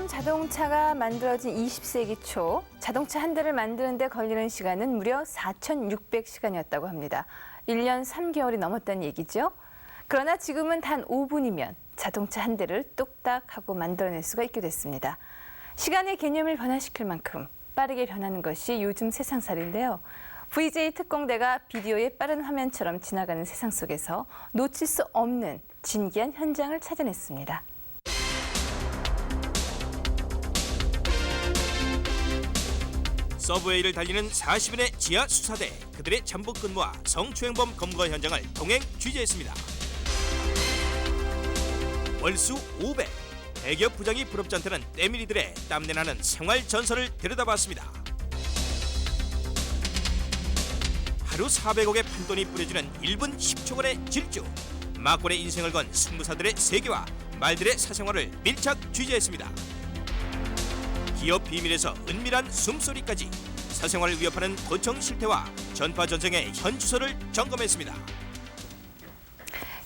새로운 자동차가 만들어진 20세기 초 자동차 한 대를 만드는 데 걸리는 시간은 무려 4,600시간이었다고 합니다. 1년 3개월이 넘었다는 얘기죠. 그러나 지금은 단 5분이면 자동차 한 대를 뚝딱 하고 만들어낼 수가 있게 됐습니다. 시간의 개념을 변화시킬 만큼 빠르게 변하는 것이 요즘 세상살인데요. VJ 특공대가 비디오의 빠른 화면처럼 지나가는 세상 속에서 놓칠 수 없는 진기한 현장을 찾아냈습니다. 서브웨이를 달리는 40인의 지하 수사대, 그들의 잠복 근무와 성추행범 검거 현장을 동행 취재했습니다. 월수 500, 대기업 부장이 부럽지 않다는 때밀이들의 땀내나는 생활 전설을 들여다봤습니다. 하루 400억의 판돈이 뿌려지는 1분 10초간의 질주, 막골의 인생을 건 승무사들의 세계와 말들의 사생활을 밀착 취재했습니다. 기업 비밀에서 은밀한 숨소리까지 사생활을 위협하는 도청 실태와 전파 전쟁의 현주소를 점검했습니다.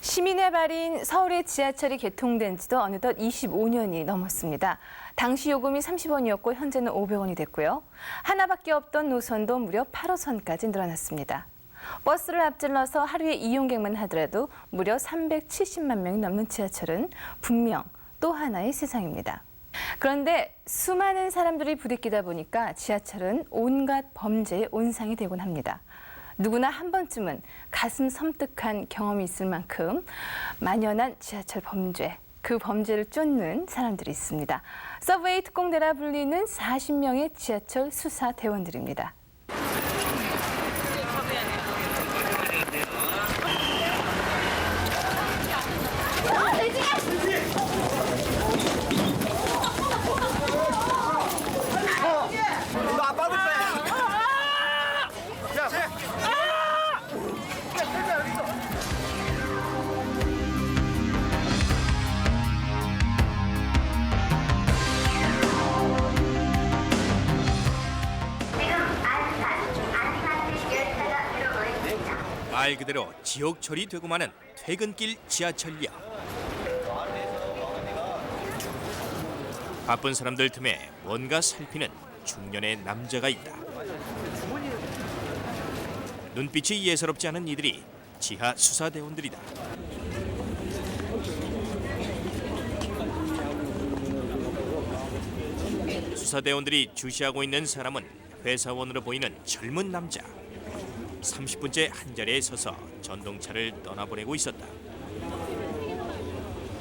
시민의 발인 서울의 지하철이 개통된 지도 어느덧 25년이 넘었습니다. 당시 요금이 30원이었고 현재는 500원이 됐고요. 하나밖에 없던 노선도 무려 8호선까지 늘어났습니다. 버스를 앞질러서 하루에 이용객만 하더라도 무려 370만 명이 넘는 지하철은 분명 또 하나의 세상입니다. 그런데 수많은 사람들이 부딪히다 보니까 지하철은 온갖 범죄의 온상이 되곤 합니다. 누구나 한 번쯤은 가슴 섬뜩한 경험이 있을 만큼 만연한 지하철 범죄, 그 범죄를 쫓는 사람들이 있습니다. 서브웨이 특공대라 불리는 40명의 지하철 수사 대원들입니다. 말 그대로 지옥철이 되고 마는 퇴근길 지하철역. 바쁜 사람들 틈에 뭔가 살피는 중년의 남자가 있다. 눈빛이 예사롭지 않은 이들이 지하 수사대원들이다. 수사대원들이 주시하고 있는 사람은 회사원으로 보이는 젊은 남자. 30분째 한자리에 서서 전동차를 떠나보내고 있었다.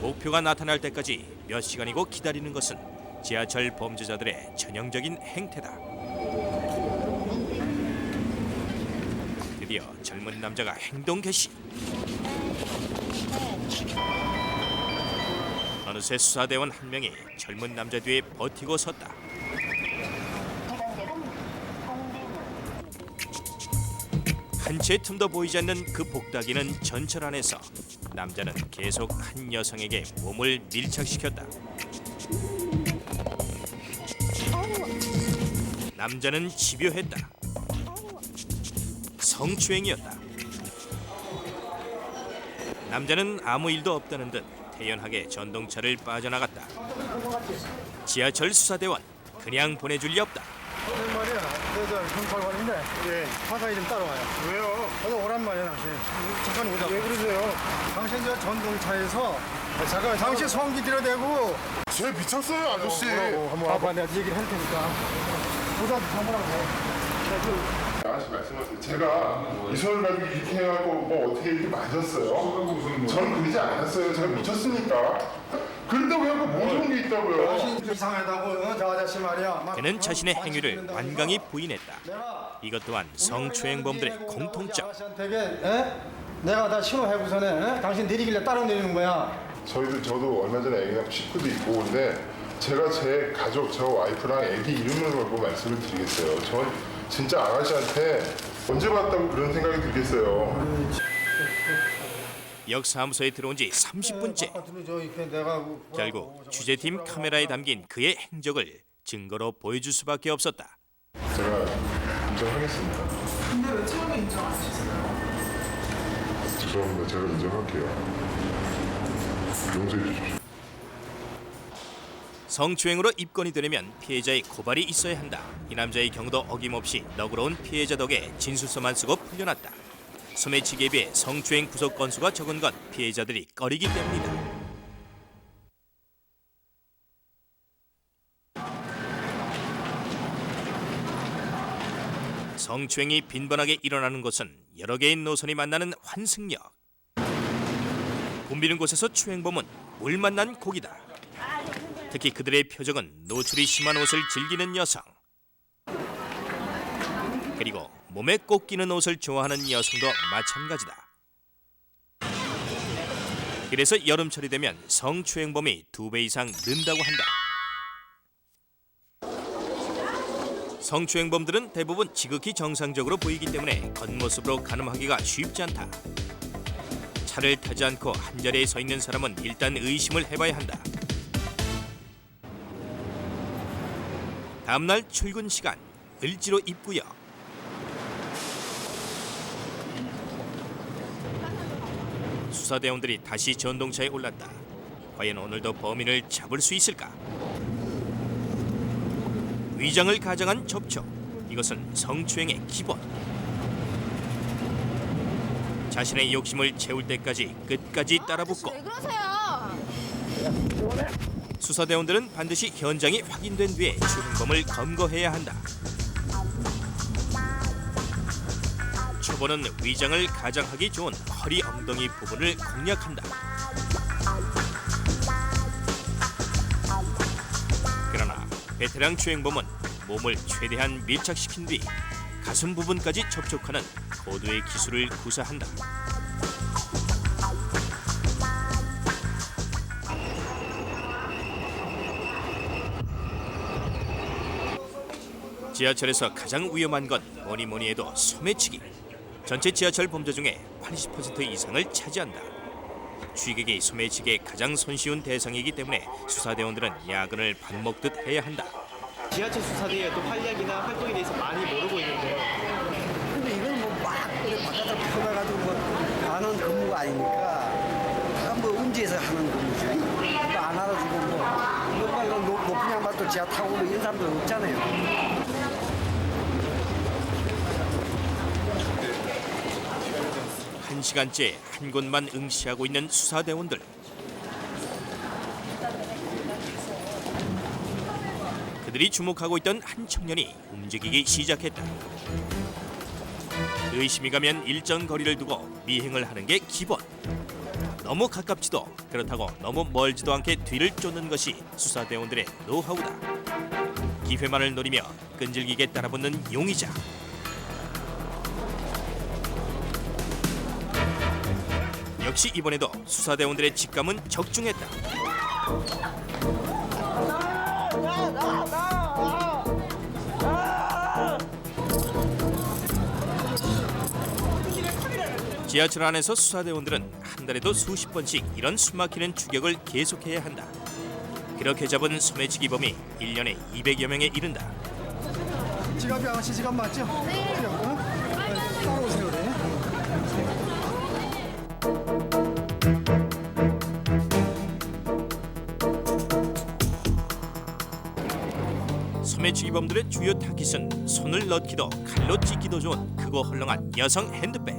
목표가 나타날 때까지 몇 시간이고 기다리는 것은 지하철 범죄자들의 전형적인 행태다. 드디어 젊은 남자가 행동 개시. 어느새 수사대원 한 명이 젊은 남자 뒤에 버티고 섰다. 한 채 틈도 보이지 않는 그 복다기는 전철 안에서 남자는 계속 한 여성에게 몸을 밀착시켰다. 남자는 집요했다. 성추행이었다. 남자는 아무 일도 없다는 듯 태연하게 전동차를 빠져나갔다. 지하철 수사대원, 그냥 보내줄 리 없다. 오랜만이야. 저 경찰관인데 예. 화사히 좀 따라와요. 왜요? 저도 오랜만이야 당신. 잠깐 오자. 왜 그러세요? 당신 저 전동차에서 잠깐 당신 성기 들여대고 쟤 미쳤어요, 아저씨. 한번 봐봐. 내가 얘기를 할 테니까. 보다 잠깐만 아저씨 말씀하세요. 제가 이 손을 가지고 이렇게 해갖고 뭐 어떻게 이렇게 맞았어요? 저는 그러지 않았어요. 제가 미쳤으니까. 그런다고 해갖고 뭐 좋은 게 있다고요? 당신 이상하다고 저 아저씨 말이야. 막 그는 자신의 막 행위를 만지는다고 완강히 하니까. 부인했다. 내가 이것 또한 성추행범들의 우리 공통점. 아저씨한테 내가 다 신호해고서는 당신 내리길래 따라 내리는 거야. 저도 얼마 전에 애기 낳고 식구도 있고 근데 제가 제 가족, 저 와이프랑 애기 이름을 걸고 말씀을 드리겠어요. 전 진짜 아가씨한테 언제 봤다고 그런 생각이 들겠어요. 역사무소에 들어온 지 30분째. 결국 취재팀 카메라에 담긴 그의 행적을 증거로 보여줄 수밖에 없었다. 제가 인정하겠습니다. 근데 왜 처음에 인정 안 하셨어요? 죄송합니다. 제가 인정할게요. 용서해 주십시오. 성추행으로 입건이 되려면 피해자의 고발이 있어야 한다. 이 남자의 경우도 어김없이 너그러운 피해자 덕에 진술서만 쓰고 풀려났다. 소매치기에 비해 성추행 구속 건수가 적은 건 피해자들이 꺼리기 때문이다. 성추행이 빈번하게 일어나는 곳은 여러 개의 노선이 만나는 환승역. 붐비는 곳에서 추행범은 물 만난 고기다. 특히 그들의 표정은 노출이 심한 옷을 즐기는 여성, 그리고 몸에 꼭 끼는 옷을 좋아하는 여성도 마찬가지다. 그래서 여름철이 되면 성추행범이 2배 이상 는다고 한다. 성추행범들은 대부분 지극히 정상적으로 보이기 때문에 겉모습으로 가늠하기가 쉽지 않다. 차를 타지 않고 한자리에 서 있는 사람은 일단 의심을 해봐야 한다. 다음날 출근 시간, 을지로 입구역. 수사대원들이 다시 전동차에 올랐다. 과연 오늘도 범인을 잡을 수 있을까? 위장을 가장한 접촉. 이것은 성추행의 기본. 자신의 욕심을 채울 때까지 끝까지 따라붙고. 왜 그러세요? 수사대원들은 반드시 현장이 확인된 뒤에 추행범을 검거해야 한다. 초보는 위장을 가장하기 좋은 허리 엉덩이 부분을 공략한다. 그러나 베테랑 추행범은 몸을 최대한 밀착시킨 뒤 가슴 부분까지 접촉하는 고도의 기술을 구사한다. 지하철에서 가장 위험한 건 뭐니 해도 소매치기. 전체 지하철 범죄 중에 80% 이상을 차지한다. 취객이 소매치기에 가장 손쉬운 대상이기 때문에 수사대원들은 야근을 밥 먹듯 해야 한다. 지하철 수사대의 또 활약이나 활동에 대해서 많이 모르고 있는데요. 근데 이걸 뭐막 바깥으로 풀어가지고 뭐 하는 근무가 아니니까 뭐 음지에서 하는 근무지. 이거 안 알아주고 뭐 이거 높은 양반도 지하 타고 뭐 이런 사람들 없잖아요. 1시간째 한 곳만 응시하고 있는 수사대원들. 그들이 주목하고 있던 한 청년이 움직이기 시작했다. 의심이 가면 일정 거리를 두고 미행을 하는 게 기본. 너무 가깝지도 그렇다고 너무 멀지도 않게 뒤를 쫓는 것이 수사대원들의 노하우다. 기회만을 노리며 끈질기게 따라붙는 용의자. 역시 이번에도 수사대원들의 직감은 적중했다. 지하철 안에서 수사대원들은 한 달에도 수십 번씩 이런 숨막히는 추격을 계속해야 한다. 그렇게 잡은 소매치기범이 1년에 200여 명에 이른다. 지갑이 아가씨 지갑 맞죠? 네. 따라오세요. 네. 소매치기범들의 주요 타깃은 손을 넣기도 칼로 찢기도 좋은 크고 헐렁한 여성 핸드백.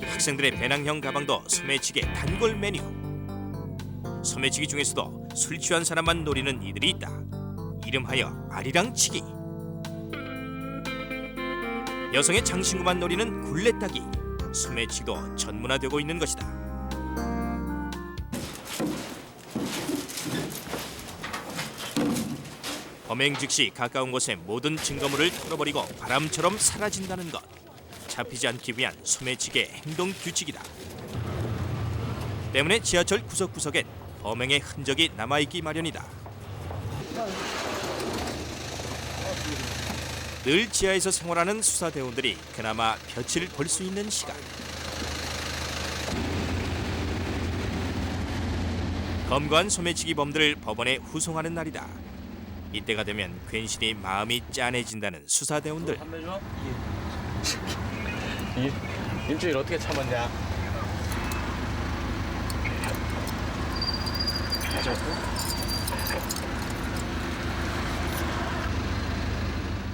학생들의 배낭형 가방도 소매치기의 단골 메뉴. 소매치기 중에서도 술 취한 사람만 노리는 이들이 있다. 이름하여 아리랑치기. 여성의 장신구만 노리는 굴레따기. 소매치기도 전문화되고 있는 것이다. 범행 즉시 가까운 곳의 모든 증거물을 털어버리고 바람처럼 사라진다는 것. 잡히지 않기 위한 소매치기의 행동 규칙이다. 때문에 지하철 구석구석엔 범행의 흔적이 남아있기 마련이다. 늘 지하에서 생활하는 수사대원들이 그나마 볕을 볼 수 있는 시간. 검거한 소매치기범들을 법원에 후송하는 날이다. 이때가 되면 괜시리 마음이 짠해진다는 수사대원들. 일주일 어떻게 참았냐?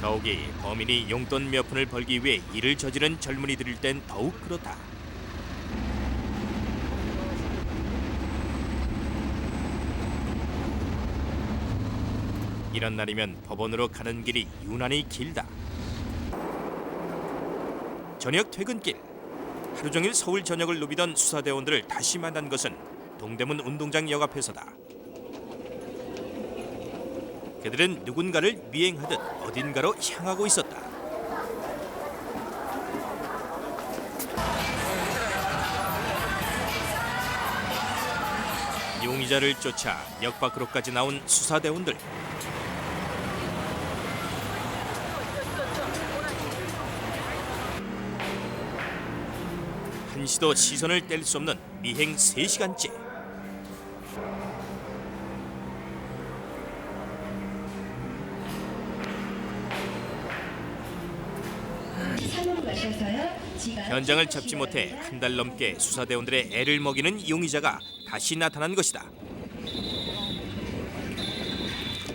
더욱이 범인이 용돈 몇 푼을 벌기 위해 일을 저지른 젊은이들일 땐 더욱 그렇다. 이런 날이면 법원으로 가는 길이 유난히 길다. 저녁 퇴근길, 하루 종일 서울 전역을 누비던 수사대원들을 다시 만난 것은 동대문 운동장 역 앞에서다. 그들은 누군가를 미행하듯 어딘가로 향하고 있었다. 용의자를 쫓아 역 밖으로까지 나온 수사대원들. 한시도 시선을 뗄 수 없는 미행 3시간째. 현장을 잡지 못해 한 달 넘게 수사대원들의 애를 먹이는 용의자가 다시 나타난 것이다.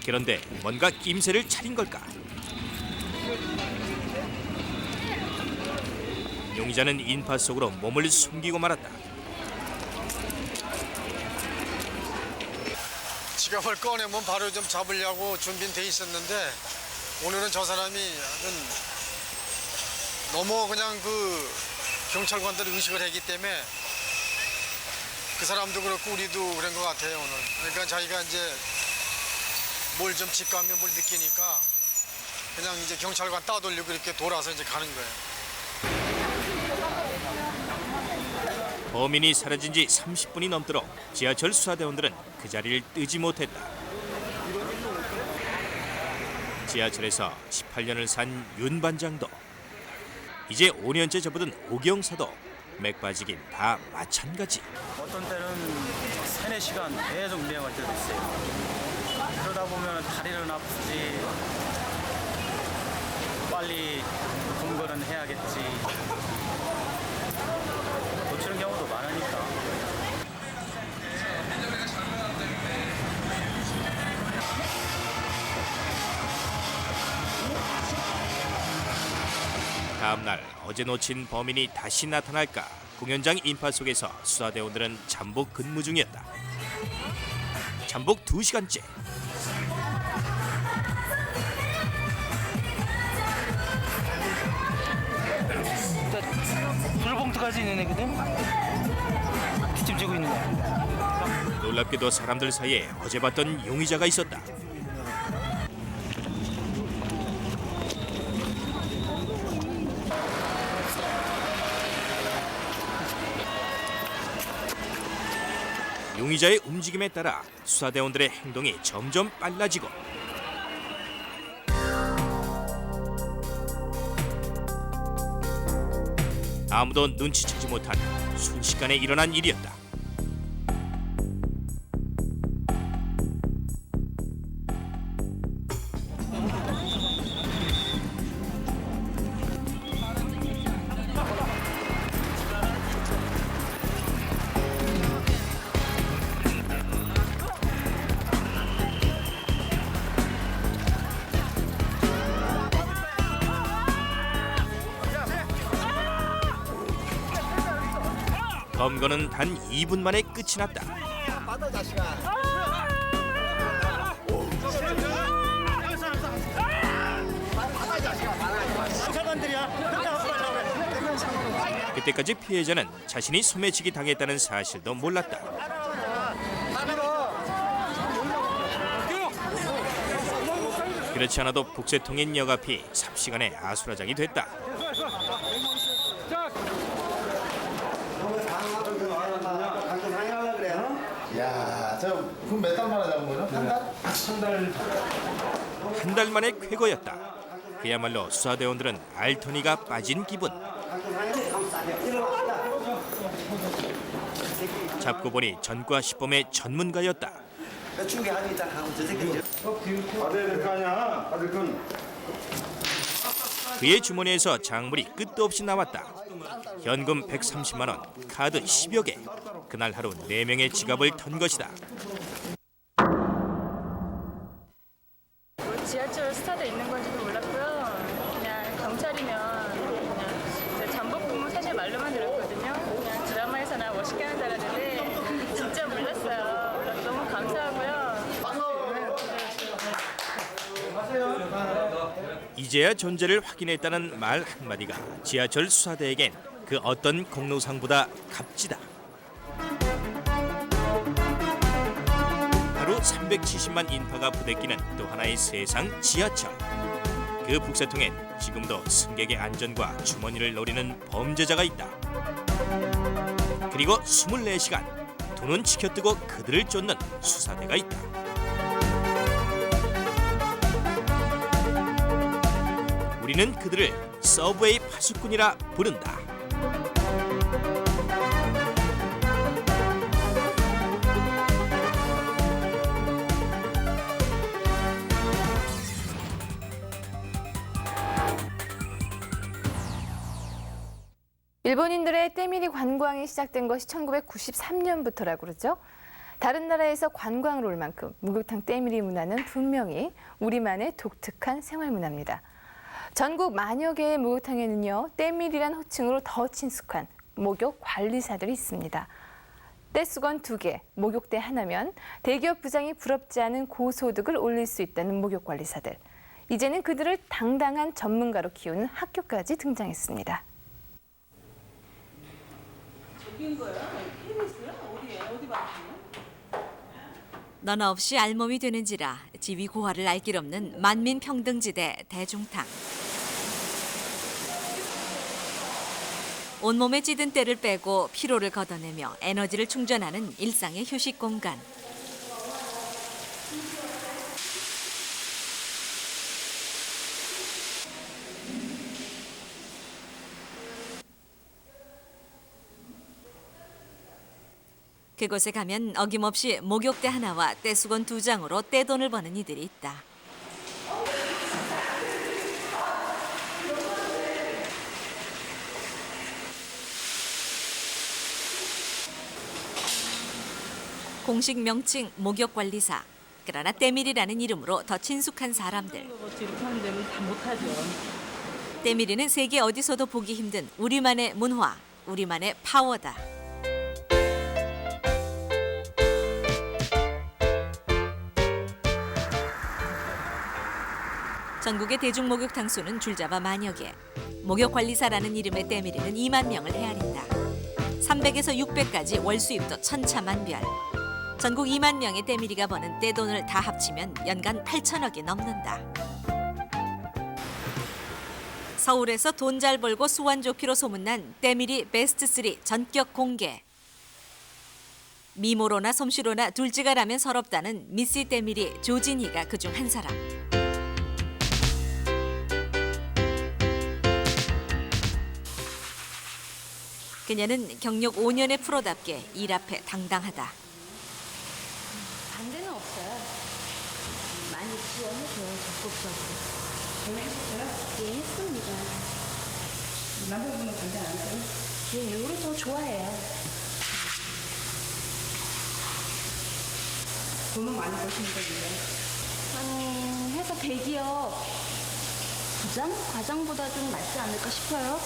그런데 뭔가 낌새를 차린 걸까? 용의자는 인파 속으로 몸을 숨기고 말았다. 지갑을 꺼내면 바로 좀 잡으려고 준비는 돼 있었는데 오늘은 저 사람이 너무 그냥 그 경찰관들이 의식을 했기 때문에 그 사람도 그렇고 우리도 그런 것 같아요 오늘. 그러니까 자기가 이제 뭘 좀 직감에 뭘 느끼니까 그냥 이제 경찰관 따돌리고 이렇게 돌아서 이제 가는 거예요. 범인이 사라진 지 30분이 넘도록 지하철 수사대원들은 그 자리를 뜨지 못했다. 지하철에서 18년을 산 윤 반장도, 이제 5년째 접어든 오경사도 맥 빠지긴 다 마찬가지. 어떤 때는 3-4시간 계속 미행할 때도 있어요. 그러다 보면 다리는 아프지, 빨리 검거는 해야겠지, 놓치는 경우도 많으니까. 다음 날 어제 놓친 범인이 다시 나타날까 공연장 인파 속에서 수사대원들은 잠복 근무 중이었다. 잠복 2시간째. 물봉투까지 있는 애거든. 뒷짐 지고 있는 애. 놀랍게도 사람들 사이에 어제 봤던 용의자가 있었다. 용의자의 움직임에 따라 수사대원들의 행동이 점점 빨라지고, 아무도 눈치채지 못한 순식간에 일어난 일이었다. 검거는 단 2분 만에 끝이 났다. 그때까지 피해자는 자신이 소매치기 당했다는 사실도 몰랐다. 그렇지 않아도 북새통인 역 앞이 삽시간에 아수라장이 됐다. 야, 저 그럼 몇 달 만에 잡은 거죠? 한 달? 한 달 만에 쾌거였다. 그야말로 수사대원들은 알터니가 빠진 기분. 잡고 보니 전과 시범의 전문가였다. 그의 주머니에서 작물이 끝도 없이 나왔다. 현금 130만 원, 카드 10여 개. 그날 하루 4명의 지갑을 턴 것이다. 지하철 스타도 있는 건지도 몰랐고요. 이제야 존재를 확인했다는 말 한마디가 지하철 수사대에겐 그 어떤 공로상보다 값지다. 하루 370만 인파가 부대끼는 또 하나의 세상 지하철. 그 북새통엔 지금도 승객의 안전과 주머니를 노리는 범죄자가 있다. 그리고 24시간 두 눈 치켜뜨고 그들을 쫓는 수사대가 있다. 우리는 그들을 서브웨이 파수꾼이라 부른다. 일본인들의 때밀이 관광이 시작된 것이 1993년부터라고 그러죠. 다른 나라에서 관광으로 올 만큼 목욕탕 때밀이 문화는 분명히 우리만의 독특한 생활 문화입니다. 전국 만여 개의 목욕탕에는요, 때밀이란 호칭으로 더 친숙한 목욕 관리사들이 있습니다. 떼수건 2개, 목욕대 하나면 대기업 부장이 부럽지 않은 고소득을 올릴 수 있다는 목욕 관리사들. 이제는 그들을 당당한 전문가로 키우는 학교까지 등장했습니다. 너나 없이 알몸이 되는지라 지위 고하를 알 길 없는 만민평등지대 대중탕. 온몸에 찌든 때를 빼고 피로를 걷어내며 에너지를 충전하는 일상의 휴식 공간. 그곳에 가면 어김없이 목욕대 하나와 떼수건 2장으로 떼돈을 버는 이들이 있다. 공식 명칭 목욕관리사. 그러나 때밀이라는 이름으로 더 친숙한 사람들. 이렇게 하는 데는 다 못하죠. 때밀이는 세계 어디서도 보기 힘든 우리만의 문화, 우리만의 파워다. 전국의 대중목욕탕 수는 줄잡아 만여 개. 목욕관리사라는 이름의 때밀이는 2만 명을 헤아린다. 300에서 600까지 월 수입도 천차만별. 전국 2만 명의 때밀이가 버는 떼돈을 다 합치면 연간 8천억이 넘는다. 서울에서 돈 잘 벌고 수완 좋기로 소문난 때밀이 베스트 3 전격 공개. 미모로나 솜씨로나 둘째가라면 서럽다는 미씨 때밀이 조진희가 그중 한 사람. 그녀는 경력 5년의 프로답게 일 앞에 당당하다. 반대는 없어요. 많이 지원해줘요, 적극적으로. 예, 했습니다. 남자분은 반대 안 하세요? 예, 우리 더 좋아해요. 돈은 많이 버시는 거예요? 회사 대기업 부장? 과장보다 좀 낫지 않을까 싶어요.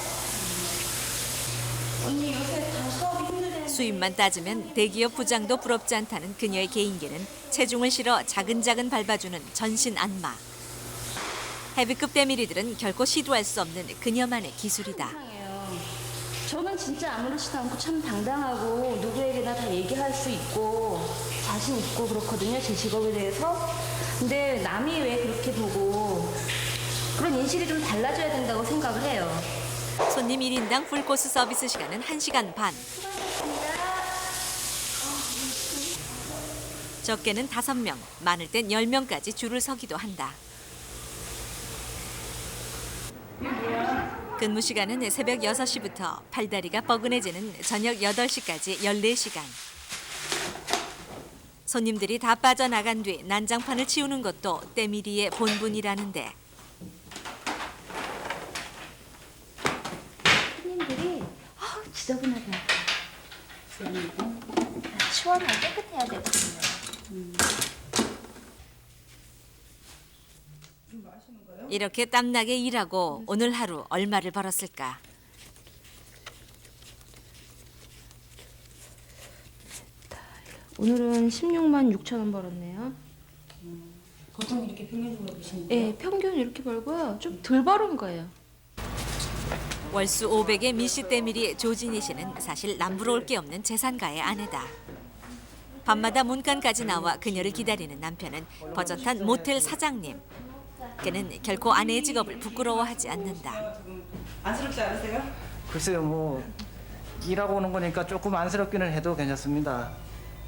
언니 요새 다 수업이 힘들대. 수입만 따지면 대기업 부장도 부럽지 않다는 그녀의 개인기는 체중을 실어 자근자근 밟아주는 전신 안마. 헤비급 때밀이들은 결코 시도할 수 없는 그녀만의 기술이다. 저는 진짜 아무렇지도 않고 참 당당하고 누구에게나 다 얘기할 수 있고 자신 있고 그렇거든요, 제 직업에 대해서. 근데 남이 왜 그렇게 보고 그런 인식이 좀 달라져야 된다고 생각을 해요. 손님 1인당 풀코스 서비스 시간은 1시간 반. 적게는 5명, 많을 땐 10명까지 줄을 서기도 한다. 근무 시간은 새벽 6시부터 팔다리가 뻐근해지는 저녁 8시까지 14시간. 손님들이 다 빠져나간 뒤 난장판을 치우는 것도 때밀이의 본분이라는데. 손님들이 지저분하게 시원하고 깨끗해야 되거든요. 이렇게 땀나게 일하고 오늘 하루 얼마를 벌었을까? 오늘은 16만 6천 원 벌었네요. 보통 이렇게 평균적으로 보시는 네, 평균 이렇게 벌고요. 좀 덜 벌은 거예요. 월수 500의 미씨 때밀이 조진희 씨는 사실 남부러울 게 없는 재산가의 아내다. 밤마다 문간까지 나와 그녀를 기다리는 남편은 버젓한 모텔 사장님. 그는 결코 아내의 직업을 부끄러워하지 않는다. 안쓰럽지 않으세요? 글쎄요, 뭐 일하고 오는 거니까 조금 안쓰럽기는 해도 괜찮습니다.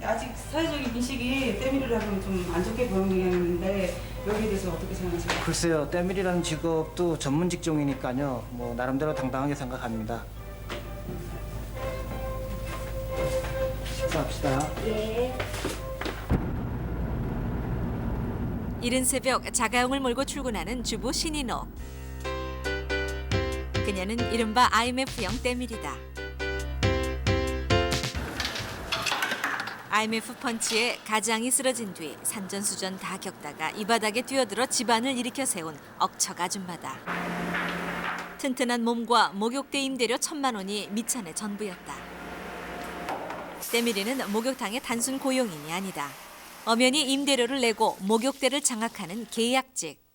아직 사회적인 인식이 때밀이를 하면 좀 안 좋게 보이는 경향인데 여기에 대해서 어떻게 생각하세요? 글쎄요, 때밀이라는 직업도 전문 직종이니까요. 뭐 나름대로 당당하게 생각합니다. 식사합시다. 이른 새벽 자가용을 몰고 출근하는 주부 신인옥. 그녀는 이른바 IMF형 때밀이다. IMF 펀치에 가장이 쓰러진 뒤 산전수전 다 겪다가 이 바닥에 뛰어들어 집안을 일으켜 세운 억척 아줌마다. 튼튼한 몸과 목욕대 임대료 1,000만 원이 미찬의 전부였다. 때밀이는 목욕탕의 단순 고용인이 아니다. 엄연히 임대료를 내고 목욕대를 장악하는 계약직.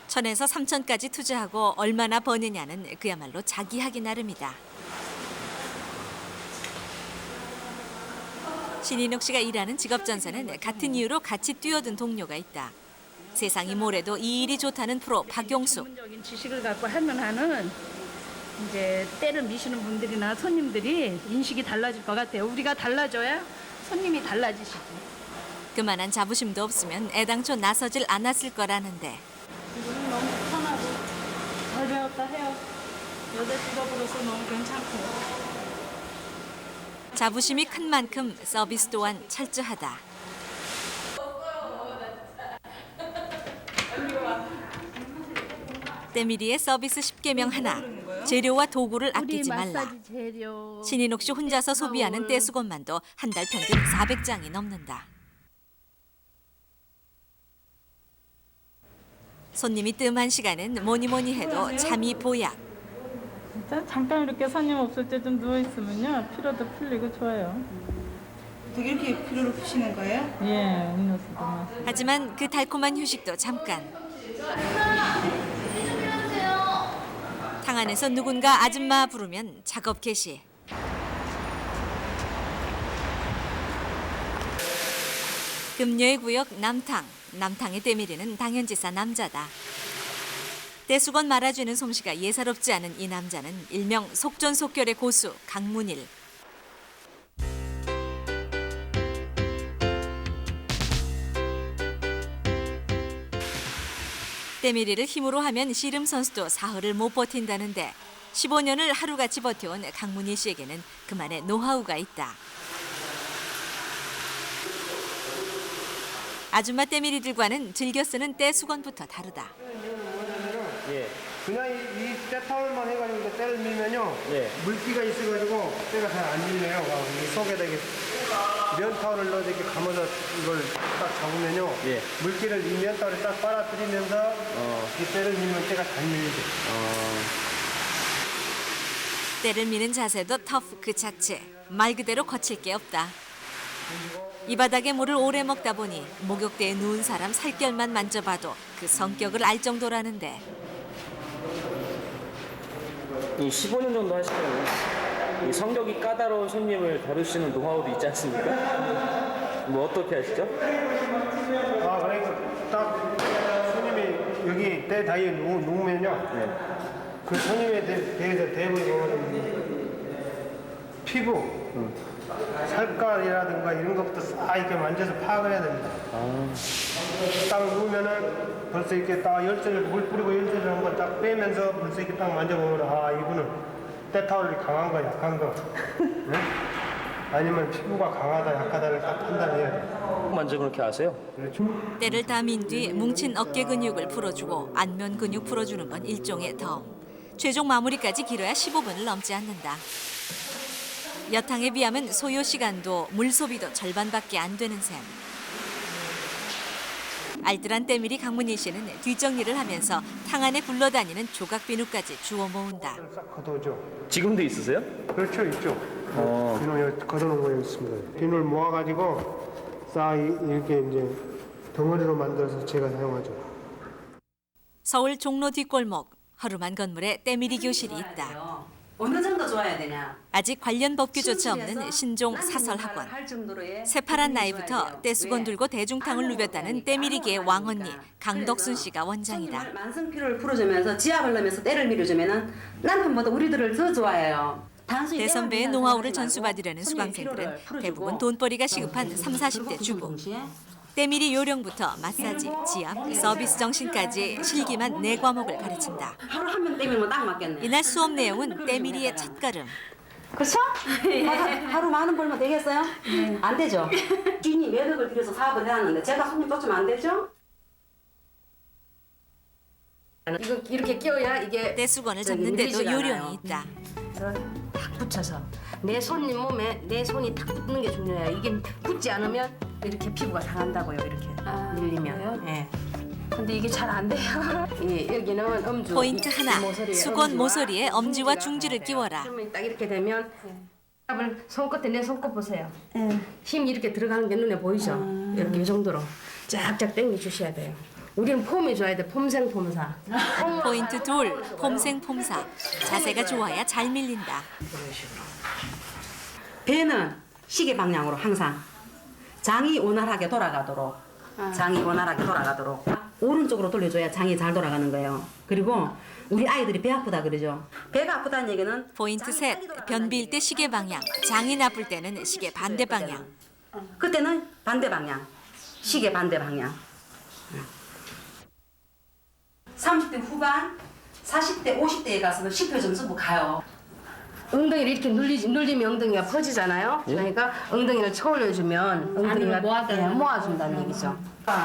천에서 3천까지 투자하고 얼마나 버느냐는 그야말로 자기 하기 나름이다. 신인옥 씨가 일하는 직업전선은 같은 이유로 같이 뛰어든 동료가 있다. 세상이 뭐래도 이 일이 좋다는 프로 박용숙. 전문적인 지식을 갖고 하면 하는 이제 때를 미시는 분들이나 손님들이 인식이 달라질 것 같아요. 우리가 달라져야 손님이 달라지시고. 그만한 자부심도 없으면 애당초 나서질 않았을 거라는데. 이거는 너무 편하고 잘 배웠다 해요. 여자 직업으로서 너무 괜찮고. 자부심이 큰 만큼 서비스 또한 철저하다. 때밀이의 서비스 10계명 하나. 재료와 도구를 아끼지 말라. 신인옥 씨 혼자서 소비하는 떼수건만도 한 달 평균 400장이 넘는다. 손님이 뜸한 시간은 뭐니 해도 잠이 보약. 진짜 잠깐 이렇게 손님 없을 때 좀 누워 있으면요 피로도 풀리고 좋아요. 되게 이렇게 피로를 푸시는 거예요? 예, 음료수도 마시고. 하지만 그 달콤한 휴식도 잠깐. 탕 안에서 누군가 아줌마 부르면 작업 개시. 금녀의 구역 남탕. 남탕의 때밀이는 당연지사 남자다. 떼수건 말아주는 솜씨가 예사롭지 않은 이 남자는 일명 속전속결의 고수 강문일. 때밀이를 힘으로 하면 씨름 선수도 사흘을 못 버틴다는데 15년을 하루같이 버텨온 강문일 씨에게는 그만의 노하우가 있다. 아줌마 때밀이들과는 즐겨 쓰는 떼수건부터 다르다. 예. 그냥 이 때타올만 해가지고 때를 밀면요. 예. 물기가 있어가지고 때가 잘 안 밀려요. 이 속에다 이렇게 면타올을 넣어서 이렇게 감아서 이걸 딱 잡으면요. 예. 물기를 이 면타올에 딱 빨아들이면서 이 때를 밀면 때가 잘 밀리죠. 때를 미는 자세도 터프 그 자체. 말 그대로 거칠 게 없다. 이 바닥에 물을 오래 먹다 보니 목욕대에 누운 사람 살결만 만져봐도 그 성격을 알 정도라는데. 15년 정도 하시면 이 성격이 까다로운 손님을 다루시는 노하우도 있지 않습니까? 뭐 어떻게 하시죠? 그러니까 딱 손님이 여기 때 다이에 누우면요. 네. 그 손님에 대해서 대부분 피부, 살깔이라든가 이런 것부터 싹 이렇게 만져서 파악을 해야 됩니다. 딱 누우면은 벌써 이렇게 딱 열쇠를 물 뿌리고 열쇠를 한번 딱 빼면서 벌써 이렇게 딱 만져보면 이분은 때타올이 강한 거 약한 거 네? 아니면 피부가 강하다 약하다를 딱 판단해야 돼요. 먼저 그렇게 아세요? 그렇죠. 때를 다 민 뒤 뭉친 어깨 근육을 풀어주고 안면 근육 풀어주는 건 일종의 덤. 최종 마무리까지 길어야 15분을 넘지 않는다. 여탕에 비하면 소요 시간도 물 소비도 절반밖에 안 되는 셈. 알뜰한 때밀이 강문희 씨는 뒷정리를 하면서 탕 안에 굴러다니는 조각 비누까지 주워 모은다. 걷어줘. 지금도 있으세요? 그렇죠, 있죠. 비누를 걷어놓은 거 있습니다. 비누를 모아가지고 이렇게 이제 덩어리로 만들어서 제가 사용하죠. 서울 종로 뒷골목 허름한 건물에 때밀이 교실이 있다. 어느 정도 좋아야 되냐? 아직 관련 법규조차 없는 신종 사설학원. 새파란 나이부터 떼수건 들고 대중탕을 누볐다는 때밀이계의 왕언니 강덕순 씨가 원장이다. 만성피로를 풀어주면서 지압을 하면서 때를 밀어주면은 남편보다 우리들을 더 좋아해요. 대선배의 노하우를 전수받으려는 수강생들은 대부분 돈벌이가 시급한 30, 40대 주부. 때밀이 요령부터 마사지, 지압, 서비스 정신까지 실기만 4과목을 가르친다. 하루 한 명 때밀면 딱 맞겠네. 이날 수업 내용은 때밀이의 첫걸음. 그렇죠? 하루 만 원 벌면 되겠어요? 안 되죠? 주인이 매력을 들여서 사업을 해왔는데 제가 손님 쫓으면 안 되죠? 이거 이렇게 끼워야 이게 떼수건을 잡는데도 요령이 있다. 딱 붙여서 내 손님 몸에 내 손이 딱 붙는 게 중요해요. 이게 붙지 않으면 이렇게 피부가 상한다고요. 이렇게 밀리면. 예. 근데 이게 잘 안 돼요. 예, 여기는 엄지. 포인트 하나, 모서리에 수건 엄지와 모서리에 엄지와 중지를 끼워라. 그러면 딱 이렇게 되면 손끝에 내 손끝 보세요. 힘 이렇게 들어가는 게 눈에 보이죠? 이렇게 이 정도로 쫙쫙 당겨 주셔야 돼요. 우리는 폼이 좋아야 돼. 폼생폼사. 포인트 둘, 폼생폼사. 자세가 좋아야 잘 밀린다. 배는 시계 방향으로 항상 장이 원활하게 돌아가도록 오른쪽으로 돌려줘야 장이 잘 돌아가는 거예요. 그리고 우리 아이들이 배 아프다 그러죠. 배가 아프다는 얘기는 포인트 셋, 변비일 때 시계 방향, 장이 나쁠 때는 시계 반대 방향. 그때는 반대 방향, 시계 반대 방향. 30대 후반, 40대, 50대에 가서는 10표 정도 가요. 엉덩이를 이렇게 눌리면 엉덩이가 퍼지잖아요. 그러니까 엉덩이를 쳐올려주면 엉덩이가 모아준다는 얘기죠.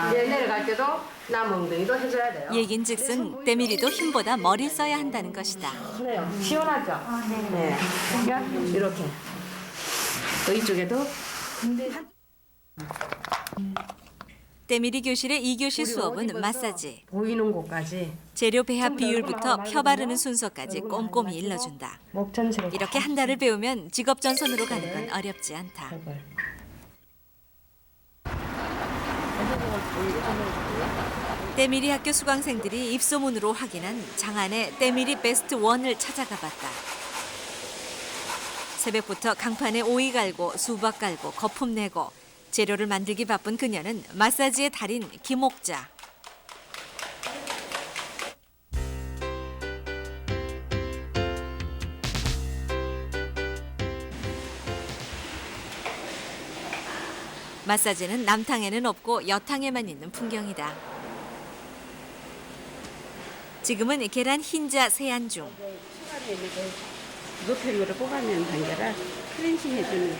이제 내려갈 때도 남 엉덩이도 해줘야 돼요. 얘긴즉슨 때밀이도 힘보다 머리를 써야 한다는 것이다. 그래요. 시원하죠? 네. 그러니까 이렇게. 또 이쪽에도. 때밀이 교실의 2교시 수업은 마사지. 보이는 곳까지. 재료 배합 비율부터 펴 바르는 순서까지 꼼꼼히 일러준다. 목 전체를 이렇게 한 달을 배우면 직업 전선으로 가는 건 어렵지 않다. 때밀이 학교 수강생들이 입소문으로 확인한 장안의 때밀이 베스트 1을 찾아가 봤다. 새벽부터 강판에 오이 갈고 수박 갈고 거품 내고 재료를 만들기 바쁜 그녀는 마사지의 달인 김옥자. 마사지는 남탕에는 없고 여탕에만 있는 풍경이다. 지금은 계란 흰자 세안 중. 노폐물을 뽑아내는 단계라 클렌징 해주는.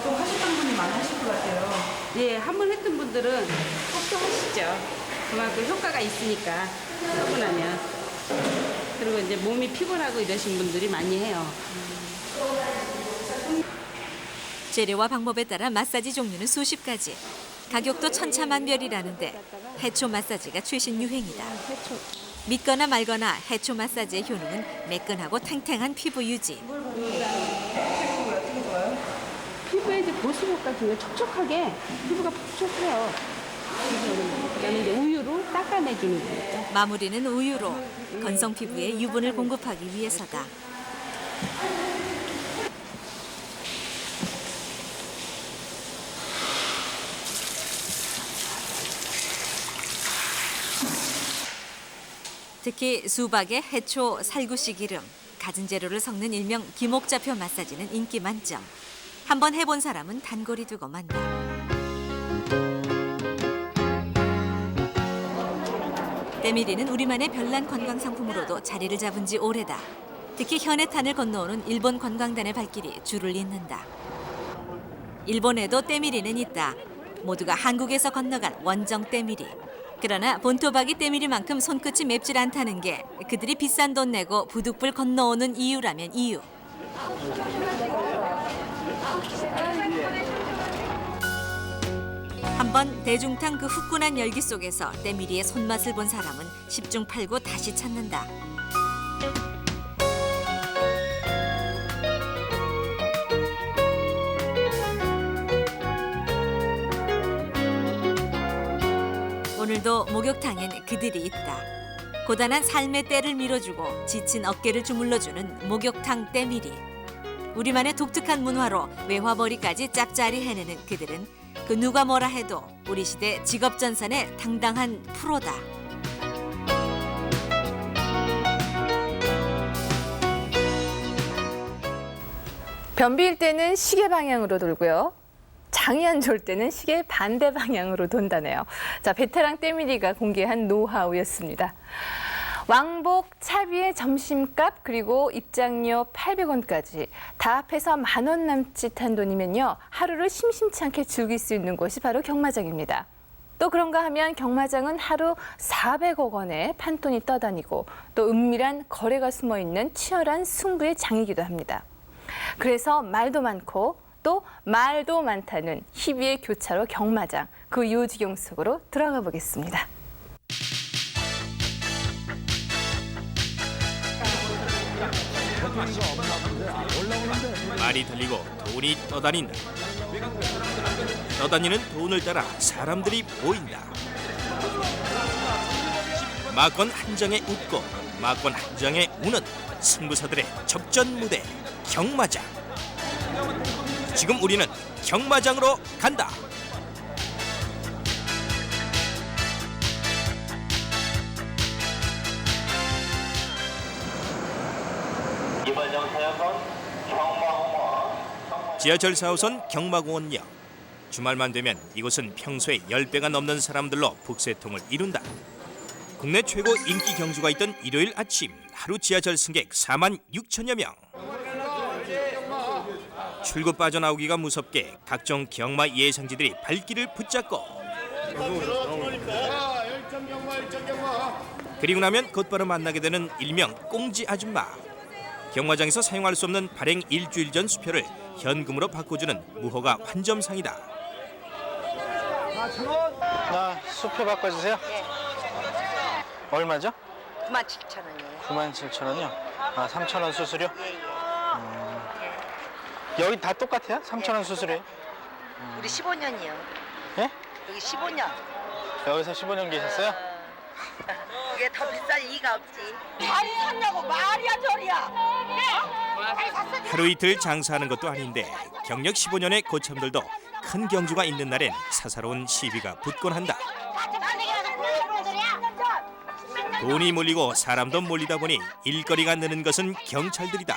또 하셨던 분이 많으실 것 같아요. 예, 한 번 했던 분들은 꼭 또 하시죠. 그만큼 효과가 있으니까 하고 나면. 그리고 이제 몸이 피곤하고 이러신 분들이 많이 해요. 재료와 방법에 따라 마사지 종류는 수십 가지. 가격도 천차만별이라는데 해초 마사지가 최신 유행이다. 믿거나 말거나 해초 마사지의 효능은 매끈하고 탱탱한 피부 유지. 피부에 이제 보습 효과 중에 촉촉하게 피부가 촉촉해요. 그다음에 이제 우유로 닦아내주는 거예요. 마무리는 우유로 건성 피부에 유분을 공급하기 위해서다. 특히 수박의 해초, 살구씨 기름, 갖은 재료를 섞는 일명 김옥자표 마사지는 인기 만점. 한번 해본 사람은 단골이 두고 만다. 때밀이는 우리만의 별난 관광 상품으로도 자리를 잡은 지 오래다. 특히 현해탄을 건너오는 일본 관광단의 발길이 줄을 잇는다. 일본에도 때밀이는 있다. 모두가 한국에서 건너간 원정 때밀이. 그러나 본토박이 때밀이만큼 손끝이 맵질 않다는 게 그들이 비싼 돈 내고 부득불 건너오는 이유라면 이유. 한번 대중탕 그 후끈한 열기 속에서 때밀이의 손맛을 본 사람은 10중 8구 다시 찾는다. 오늘도 목욕탕엔 그들이 있다. 고단한 삶의 때를 밀어주고 지친 어깨를 주물러주는 목욕탕 때밀이. 우리만의 독특한 문화로 외화벌이까지 짭짤이 해내는 그들은 그 누가 뭐라 해도 우리 시대 직업전선의 당당한 프로다. 변비일 때는 시계 방향으로 돌고요. 장이 안 좋을 때는 시계 반대 방향으로 돈다네요. 자, 베테랑 때밀이가 공개한 노하우였습니다. 왕복, 차비의 점심값, 그리고 입장료 800원까지 다 합해서 10,000원 남짓 한 돈이면요. 하루를 심심치 않게 즐길 수 있는 곳이 바로 경마장입니다. 또 그런가 하면 경마장은 하루 400억 원의 판돈이 떠다니고 또 은밀한 거래가 숨어있는 치열한 승부의 장이기도 합니다. 그래서 말도 많고 또 말도 많다는 희비의 교차로 경마장, 그 요지경 속으로 들어가 보겠습니다. 말이 달리고 돈이 떠다닌다. 떠다니는 돈을 따라 사람들이 모인다. 마권 한 장에 웃고 마권 한 장에 우는 승부사들의 접전 무대 경마장. 지금 우리는 경마장으로 간다. 지하철 4호선 경마공원역. 주말만 되면 이곳은 평소의 10배가 넘는 사람들로 북새통을 이룬다. 국내 최고 인기 경주가 있던 일요일 아침, 하루 지하철 승객 46,000여 명. 출구 빠져나오기가 무섭게 각종 경마 예상지들이 발길을 붙잡고 그리고 나면 곧바로 만나게 되는 일명 꽁지 아줌마. 경마장에서 사용할 수 없는 발행 일주일 전 수표를 현금으로 바꿔주는 무허가 환점상이다. 나 수표 바꿔주세요. 예. 얼마죠? 97,000원이에요. 97,000원이요? 아, 3,000원 수수료? 예. 여기 다 똑같아요? 3,000원 수수료? 우리 15년이요. 예? 여기 15년. 여기서 15년 계셨어요? 이게 더 비쌀 이가 없지. 아니 샀냐고 말이야 저리야. 하루 이틀 장사하는 것도 아닌데 경력 15년의 고참들도 큰 경주가 있는 날엔 사사로운 시비가 붙곤 한다. 돈이 몰리고 사람도 몰리다 보니 일거리가 느는 것은 경찰들이다.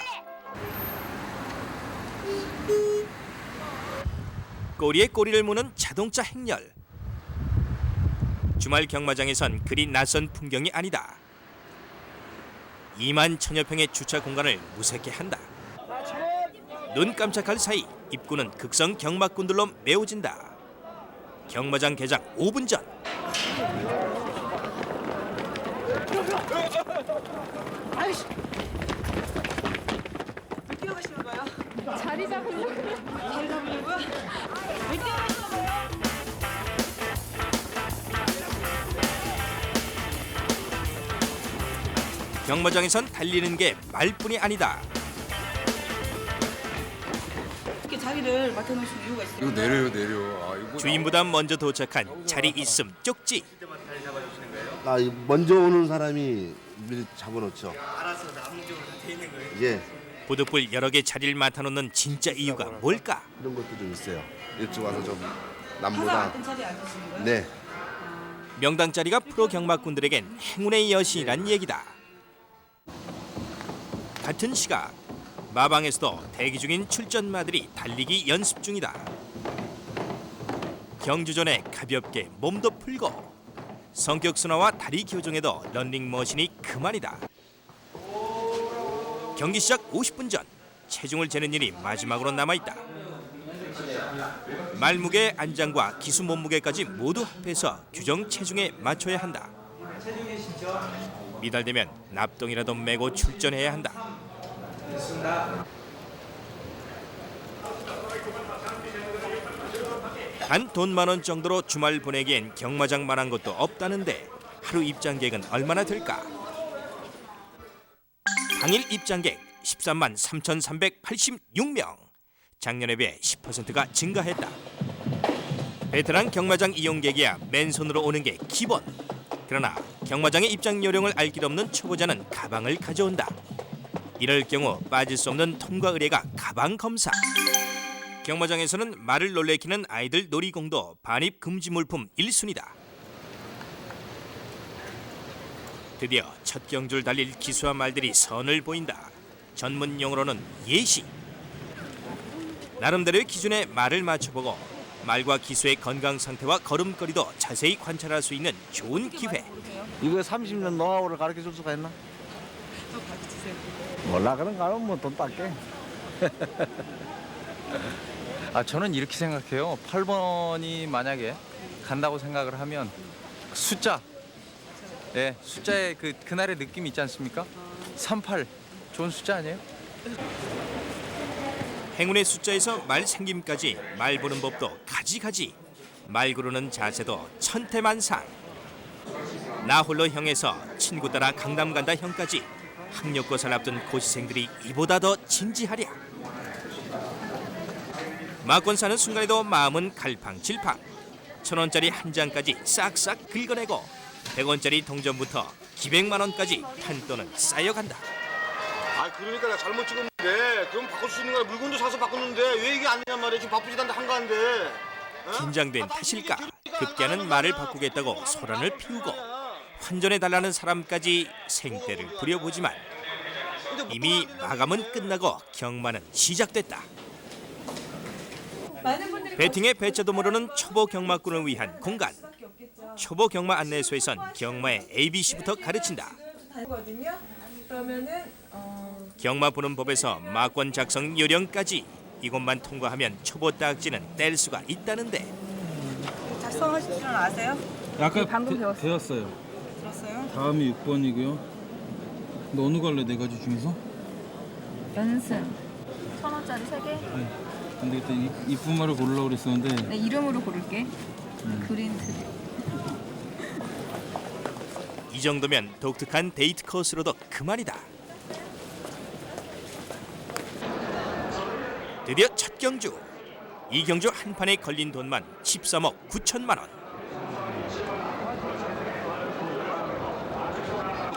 꼬리에 꼬리를 무는 자동차 행렬. 주말 경마장에선 그리 낯선 풍경이 아니다. 2만 천여 평의 주차 공간을 무색해 한다. 눈 깜짝할 사이 입구는 극성 경마꾼들로 메워진다. 경마장 개장 5분 전. 자리 잡으려고요? 경마장에선 달리는 게 말뿐이 아니다. 이렇게 자리를 맡아놓으신 이유가 있어요? 이거 내려. 아, 이거 주인보다 먼저 도착한 자리 있음 쪽지. 아, 먼저 오는 사람이 미리 잡아놓죠. 알아서 남쪽으로 돼 있는 거예요? 예. 부득불 여러 개 자리를 맡아놓는 진짜 이유가 뭘까? 그런 것도 좀 있어요. 일찍 와서 좀 항상 남보다. 같은 자리에 앉으시는 거예요? 네. 명당 자리가 프로 경마꾼들에겐 행운의 여신이란 얘기다. 같은 시각 마방에서도 대기 중인 출전마들이 달리기 연습 중이다. 경주 전에 가볍게 몸도 풀고 성격 순화와 다리 교정에도 런닝머신이 그만이다. 경기 시작 50분 전 체중을 재는 일이 마지막으로 남아있다. 말무게, 안장과 기수 몸무게까지 모두 합해서 규정 체중에 맞춰야 한다. 미달되면 납동이라도 메고 출전해야 한다. 단 돈 10,000원 정도로 주말 보내기엔 경마장만한 것도 없다는데 하루 입장객은 얼마나 될까? 당일 입장객 13만 3,386명. 작년에 비해 10%가 증가했다. 베테랑 경마장 이용객이야 맨손으로 오는 게 기본. 그러나 경마장의 입장 요령을 알 길 없는 초보자는 가방을 가져온다. 이럴 경우 빠질 수 없는 통과 의뢰가 가방 검사. 경마장에서는 말을 놀래키는 아이들 놀이공도 반입 금지 물품 1순위다. 드디어 첫 경주를 달릴 기수와 말들이 선을 보인다. 전문 용어로는 예시. 나름대로의 기준에 말을 맞춰보고 말과 기수의 건강 상태와 걸음걸이도 자세히 관찰할 수 있는 좋은 기회. 이거 30년 노하우를 가르쳐 줄 수가 있나? 몰라, 그런가 하면 뭐 돈 닦게. 저는 이렇게 생각해요. 8번이 만약에 간다고 생각을 하면 숫자, 숫자의 그날의 느낌이 있지 않습니까? 38, 좋은 숫자 아니에요? 행운의 숫자에서 말 생김까지 말 보는 법도 가지가지. 말 고르는 자세도 천태만상. 나 홀로 형에서 친구 따라 강남 간다 형까지 학력고사를 앞둔 고시생들이 이보다 더 진지하랴. 막권 사는 순간에도 마음은 갈팡질팡. 1,000원짜리 한 장까지 싹싹 긁어내고 100원짜리 동전부터 기백만 원까지 판돈은 쌓여간다. 그러니까 내가 잘못 찍었는데 그럼 바꿀 수 있는 거야. 물건도 사서 바꿨는데 왜 이게 안 되냔 말이야. 지금 바쁘지도 않는데 한가한데. 긴장된 탓일까? 급기야는 말을 바꾸겠다고 소란을 피우고 환전해달라는 사람까지 생떼를 부려보지만 이미 마감은 끝나고 경마는 시작됐다. 배팅의 배자도 모르는 초보 경마꾼을 위한 공간. 초보 경마 안내소에선 경마의 ABC부터 가르친다. 경마 보는 법에서 마권 작성 요령까지 이것만 통과하면 초보 딱지는 뗄 수가 있다는데. 작성하실 줄은 아세요? 아까 방금 배웠어요. 들었어요? 다음이 6번이고요. 너 어느 갈래? 네 가지 중에서? 연승 1,000원짜리 3개? 네. 근데 그때 이쁜 말을 고르려고 그랬었는데 네, 이름으로 고를게. 그린 트리. 이 정도면 독특한 데이트 코스로도 그만이다. 드디어 첫 경주. 이 경주 한 판에 걸린 돈만 13억 9천만 원.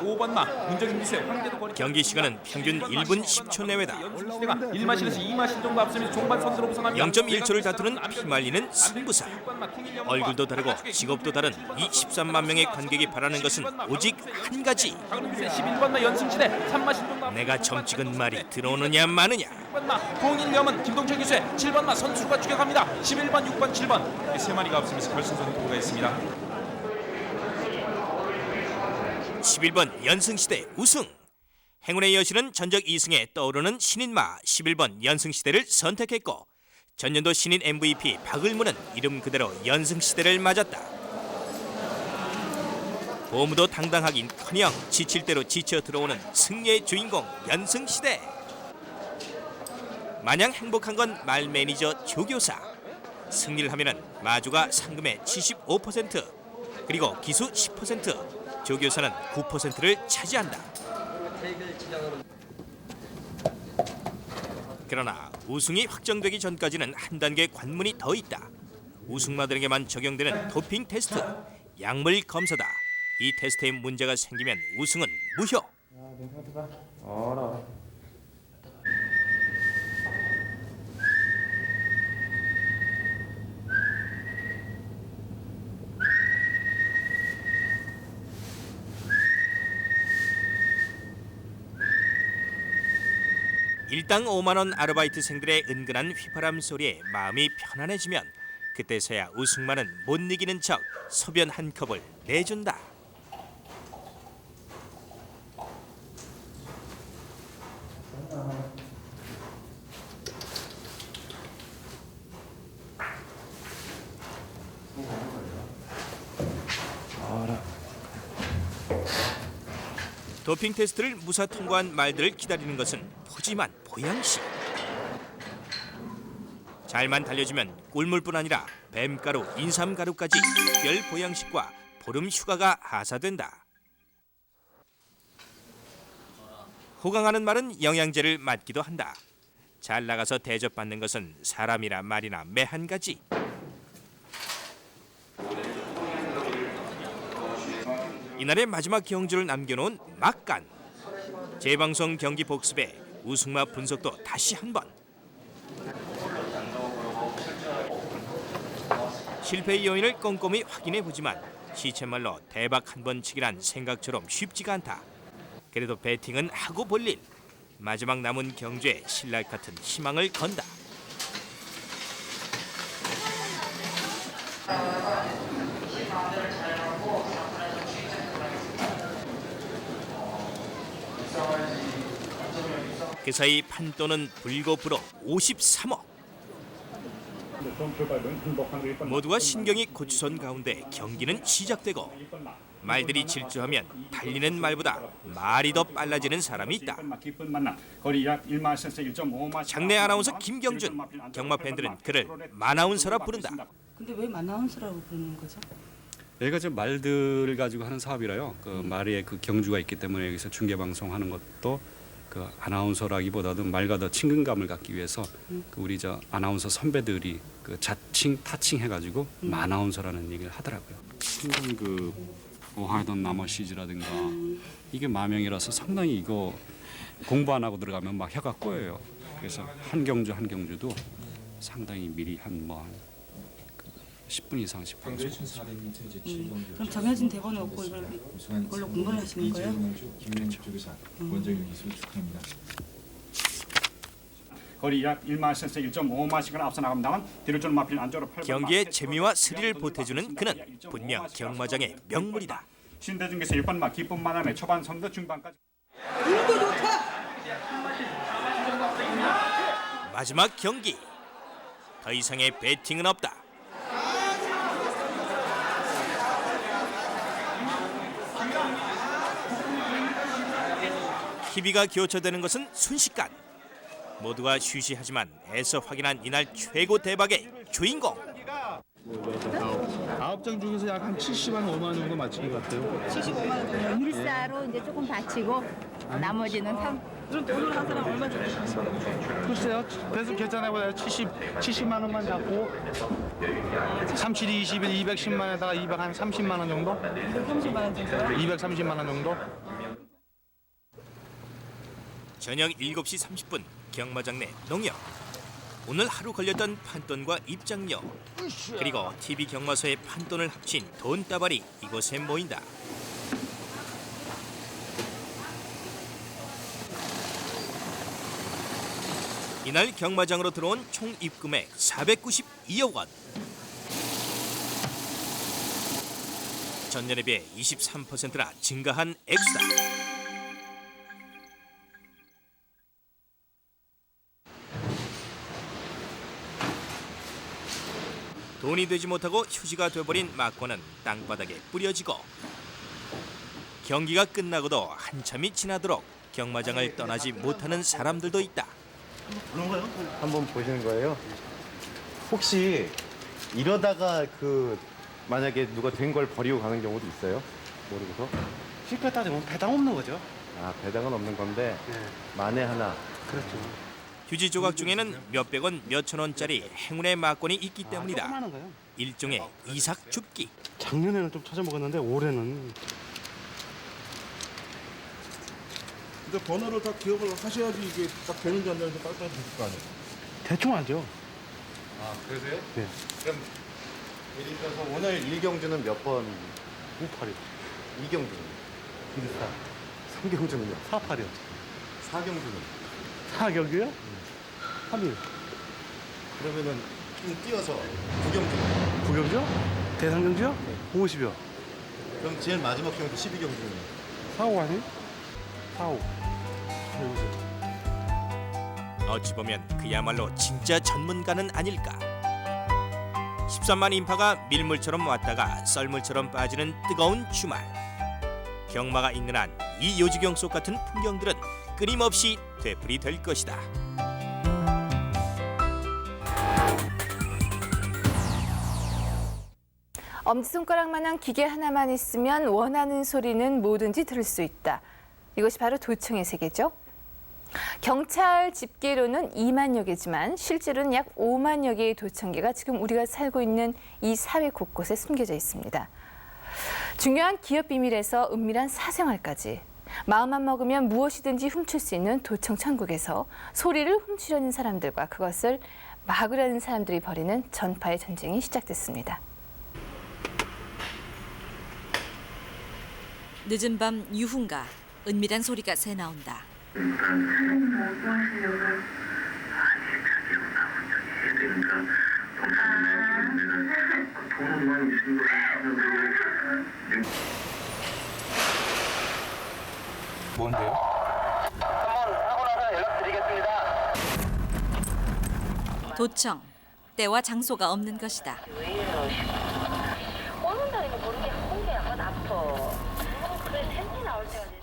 5번마 긍정인 미세 황제도 거리. 경기 시간은 평균 1분 10초 내외다. 1마신에서 2마신 정도 앞서면서 종반 선수로 구성합니다. 0.1초를 다투는 피말리는 승부사. 얼굴도 다르고 직업도 다른 이 13만 명의 관객이 바라는 것은 오직 한 가지. 11번마 연승시대 3마신 정도. 내가 점 찍은 말이 들어오느냐 마느냐. 6번마 공인위험은 김동철 기수의 7번마 선수가 추격합니다. 11번, 6번, 7번 이 세 마리가 앞서면서 결승선에 통과했습니다. 11번 연승시대 우승. 행운의 여신은 전적 2승에 떠오르는 신인마 11번 연승시대를 선택했고 전년도 신인 MVP 박을무는 이름 그대로 연승시대를 맞았다. 보무도 당당하긴커녕 지칠 대로 지쳐 들어오는 승리의 주인공 연승시대. 마냥 행복한 건 말 매니저 조교사. 승리를 하면은 마주가 상금의 75% 그리고 기수 10%. 조교사는 9%를 차지한다. 그러나 우승이 확정되기 전까지는 한 단계 관문이 더 있다. 우승마들에게만 적용되는 도핑 테스트, 약물 검사다. 이 테스트에 문제가 생기면 우승은 무효. 일당 5만 원 아르바이트생들의 은근한 휘파람 소리에 마음이 편안해지면 그때서야 우승만은 못 이기는 척 소변 한 컵을 내준다. 도핑 테스트를 무사 통과한 말들을 기다리는 것은 푸짐한 보양식. 잘만 달려주면 꿀물뿐 아니라 뱀가루, 인삼가루까지 특별 보양식과 보름 휴가가 하사된다. 호강하는 말은 영양제를 맞기도 한다. 잘 나가서 대접받는 것은 사람이나 말이나 매 한 가지. 이날의 마지막 경주를 남겨놓은 막간. 재방송 경기 복습에 우승마 분석도 다시 한 번. 실패의 요인을 꼼꼼히 확인해 보지만 시쳇말로 대박 한 번 치기란 생각처럼 쉽지가 않다. 그래도 배팅은 하고 볼 일. 마지막 남은 경주에 신랄 같은 희망을 건다. 그 사이 판돈은 불고불어 53억. 모두가 신경이 고추선 가운데 경기는 시작되고 말들이 질주하면 달리는 말보다 말이 더 빨라지는 사람이 있다. 장내 아나운서 김경준, 경마 팬들은 그를 마나운서라 부른다. 근데 왜 마나운서라고 부르는 거죠? 여기가 좀 말들을 가지고 하는 사업이라요. 그 말의 그 경주가 있기 때문에 여기서 중계 방송하는 것도 그 아나운서라기보다도 말과 더 친근감을 갖기 위해서 그 우리 저 아나운서 선배들이 그 자칭 타칭 해가지고 마나운서라는 얘기를 하더라고요. 신동 그 오하이던 나머 시즈라든가 이게 마명이라서 상당히 이거 공부 안 하고 들어가면 막 혀가 꼬여요. 그래서 한 경주도 상당히 미리 한 10분 이상씩 방송. 그럼 정해진 대본이 없고 이걸로 공부를 하시는 거예요? 거리 약 1마일에서 1.5마일씩을 앞서 나갑니다만 뒤로 좀 마필 안쪽으로 8번. 경기의 재미와 스릴을 보태주는 그는 분명 경마장의 명물이다. 신대중에서 1번 막 기쁨 만남에 초반 선두 중반까지. 마지막 경기. 더 이상의 배팅은 없다. TV가 교체되는 것은 순식간. 모두가 쉬쉬하지만 애써 확인한 이날 최고 대박의 주인공. 9장 중에서 약 한 70만 5만 정도 맞힌 것 같아요. 75만 원 정도. 일사로 이제 조금 바치고 나머지는 그럼 돈을 한 사람 얼마 주셨어요? 글쎄요. 배수 계산해보자. 70만 원만 잡고 37이 20일 210만 원에다가 230만 원 정도? 230만 원 정도요? 230만 원 정도? 저녁 7시 30분 경마장 내 농협. 오늘 하루 걸렸던 판돈과 입장료 그리고 TV 경마소의 판돈을 합친 돈다발이 이곳에 모인다. 이날 경마장으로 들어온 총 입금액 492억 원. 전년에 비해 23%나 증가한 액수다. 돈이 되지 못하고 휴지가 돼버린 막고는 땅바닥에 뿌려지고 경기가 끝나고도 한참이 지나도록 경마장을 떠나지 못하는 사람들도 있다. 그런가요? 한번 보시는 거예요? 혹시 이러다가 그 만약에 누가 된 걸 버리고 가는 경우도 있어요? 모르고서? 실패했다 되면 배당 없는 거죠. 아, 배당은 없는 건데 만에 하나. 그렇죠. 휴지 조각 중에는 몇백 원, 몇천 원짜리 행운의 막권이 있기 때문이다. 조그마한 거요? 일종의 이삭 줍기. 작년에는 좀 찾아먹었는데 올해는 근데 번호를 다 기억을 하셔야지 이게 딱 되는지 안 되는지 빨리빨리 보실 거 아니에요? 대충 알죠. 아, 그러세요? 네. 그럼 예를 들어서 오늘 1경주는 몇 번? 58이 2경주는? 14. 3경주는요? 48이요. 4경주는? 4경주요? 3일. 그러면은 좀 뛰어서 9경주. 9경주요? 대상경주요? 네. 50여. 그럼 제일 마지막 경주 12경주는? 4호 아니에요? 4호. 어찌 보면 그야말로 진짜 전문가는 아닐까. 13만 인파가 밀물처럼 왔다가 썰물처럼 빠지는 뜨거운 주말. 경마가 있는 한 이 요지경 속 같은 풍경들은 끊임없이 되풀이 될 것이다. 엄지손가락만한 기계 하나만 있으면 원하는 소리는 뭐든지 들을 수 있다. 이것이 바로 도청의 세계죠. 경찰 집계로는 2만여 개지만 실제로는 약 5만여 개의 도청기가 지금 우리가 살고 있는 이 사회 곳곳에 숨겨져 있습니다. 중요한 기업 비밀에서 은밀한 사생활까지 마음만 먹으면 무엇이든지 훔칠 수 있는 도청 천국에서 소리를 훔치려는 사람들과 그것을 막으려는 사람들이 벌이는 전파의 전쟁이 시작됐습니다. 늦은 밤 유흥가 은밀한 소리가 새 나온다. 뭔데요? 한번 하고 나서 연락드리겠습니다. 도청, 때와 장소가 없는 것이다. 오는 날이면 모르게 홍대 약간 아파. 그래 텐트 나올 때가 됐어.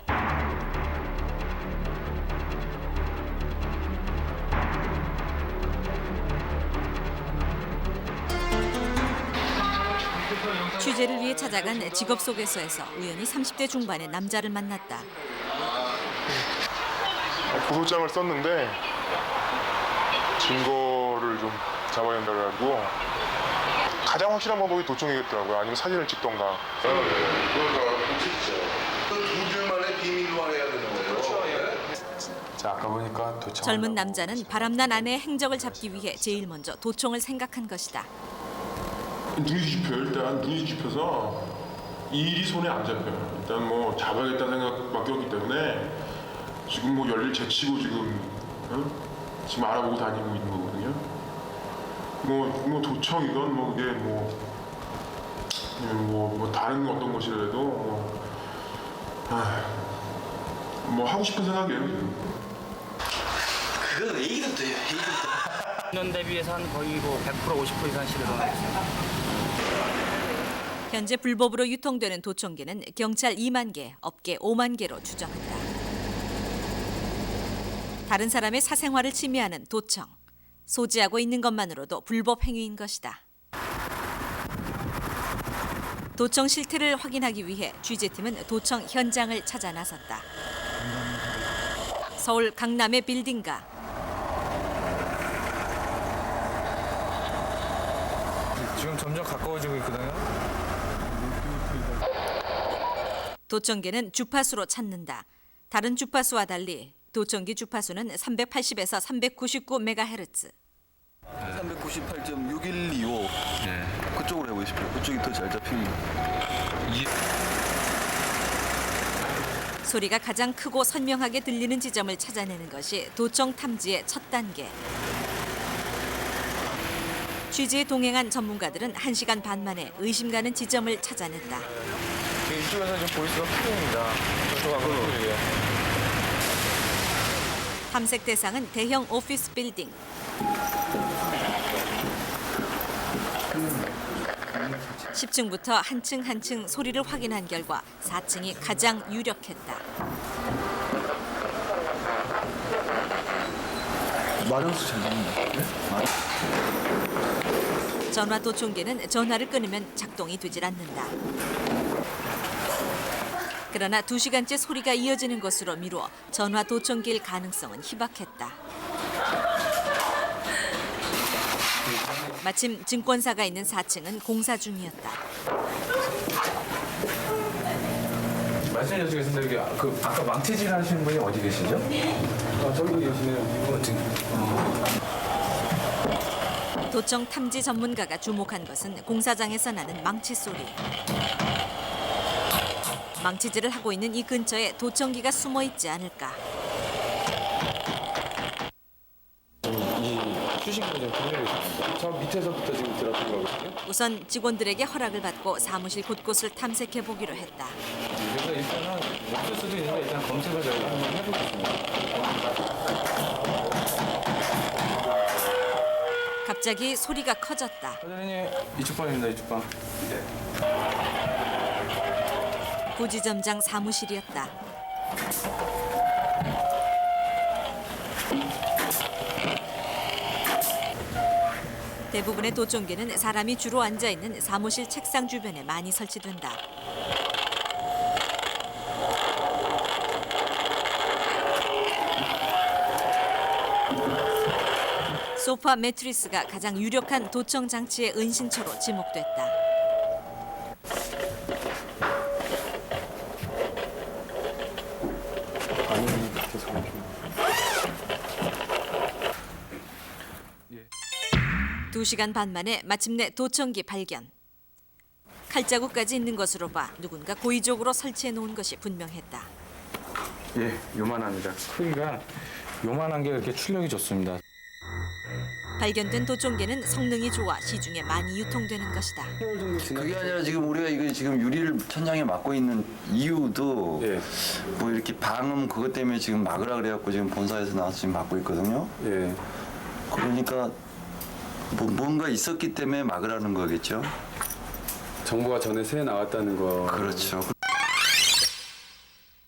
취재를 위해 찾아간 직업소개서에서 우연히 30대 중반의 남자를 만났다. 고소장을 썼는데 증거를 좀 잡아야 된다고 해가지고 가장 확실한 방법이 도청이겠더라고요. 아니면 사진을 찍던가. 두 줄만의 비밀로 해야 되는 거예요. 자, 아까 보니까 도청. 젊은 남자는 바람난 아내의 행적을 잡기 위해 제일 먼저 도청을 생각한 것이다. 눈이 뒤집혀요. 일단 눈이 뒤집혀서 이 일이 손에 안 잡혀요. 일단 뭐 잡아야겠다는 생각밖에 없기 때문에 지금 뭐 열일 제치고 지금 알아보고 다니고 있는 거거든요. 뭐 도청이건 뭐 그게 뭐 다른 어떤 것이라도 뭐 하고 싶은 생각이에요. 그건 얘기도 돼요. 년 대비해서 한 거의 뭐 100% 50% 이상 실효하고 있습니다. 현재 불법으로 유통되는 도청기는 경찰 2만 개, 업계 5만 개로 추정한다. 다른 사람의 사생활을 침해하는 도청. 소지하고 있는 것만으로도 불법 행위인 것이다. 도청 실태를 확인하기 위해 취재팀은 도청 현장을 찾아 나섰다. 서울 강남의 빌딩가. 지금 점점 가까워지고 있거든요. 도청기는 주파수로 찾는다. 다른 주파수와 달리 도청기 주파수는 380에서 399MHz. 398.6125. 그쪽으로 해보십시오. 그쪽이 더 잘 잡힙니다. 소리가 가장 크고 선명하게 들리는 지점을 찾아내는 것이 도청 탐지의 첫 단계. 취재에 동행한 전문가들은 1시간 반 만에 의심 가는 지점을 찾아냈다. 이쪽에서 좀 보이스가 크입니다. 저쪽 안 보이고요. 탐색 대상은 대형 오피스 빌딩. (10층부터) 한 층 한 층 소리를 확인한 결과 4층이 가장 유력했다. 마련수 잘 나옵니다. 전화 도청기는 전화를 끊으면 작동이 되질 않는다. 그러나 2시간째 소리가 이어지는 것으로 미루어 전화 도청기일 가능성은 희박했다. 마침 증권사가 있는 4층은 공사 중이었다. 말씀해 주시겠습니다. 여기 아까 망치질 하시는 분이 어디 계시죠? 저기 계시네요. 도청 탐지 전문가가 주목한 것은 공사장에서 나는 망치 소리. 망치질을 하고 있는 이 근처에 도청기가 숨어 있지 않을까. 이 수신기가 좀 분열이 있습니다. 저 밑에서부터 지금 들어간 거거든요. 우선 직원들에게 허락을 받고 사무실 곳곳을 탐색해 보기로 했다. 그래서 일단은 없을 수도 있는데 일단 검색을 저희가 한번 해보겠습니다. 갑자기 소리가 커졌다. 사장님, 이쪽 방입니다. 이쪽 방. 부지점장 사무실이었다. 대부분의 도청기는 사람이 주로 앉아있는 사무실 책상 주변에 많이 설치된다. 소파 매트리스가 가장 유력한 도청 장치의 은신처로 지목됐다. 두 시간 반 만에 마침내 도청기 발견. 칼자국까지 있는 것으로 봐 누군가 고의적으로 설치해 놓은 것이 분명했다. 예, 요만합니다. 크기가 요만한 게 이렇게 출력이 좋습니다. 발견된 도청기는 성능이 좋아 시중에 많이 유통되는 것이다. 그게 아니라 지금 우리가 이거 지금 유리를 천장에 막고 있는 이유도 뭐 이렇게 방음 그것 때문에 지금 막으라 그래갖고 지금 본사에서 나와서 지금 막고 있거든요. 그러니까 뭐 뭔가 있었기 때문에 막으라는 거겠죠. 정보가 전에 새 나왔다는 거. 그렇죠.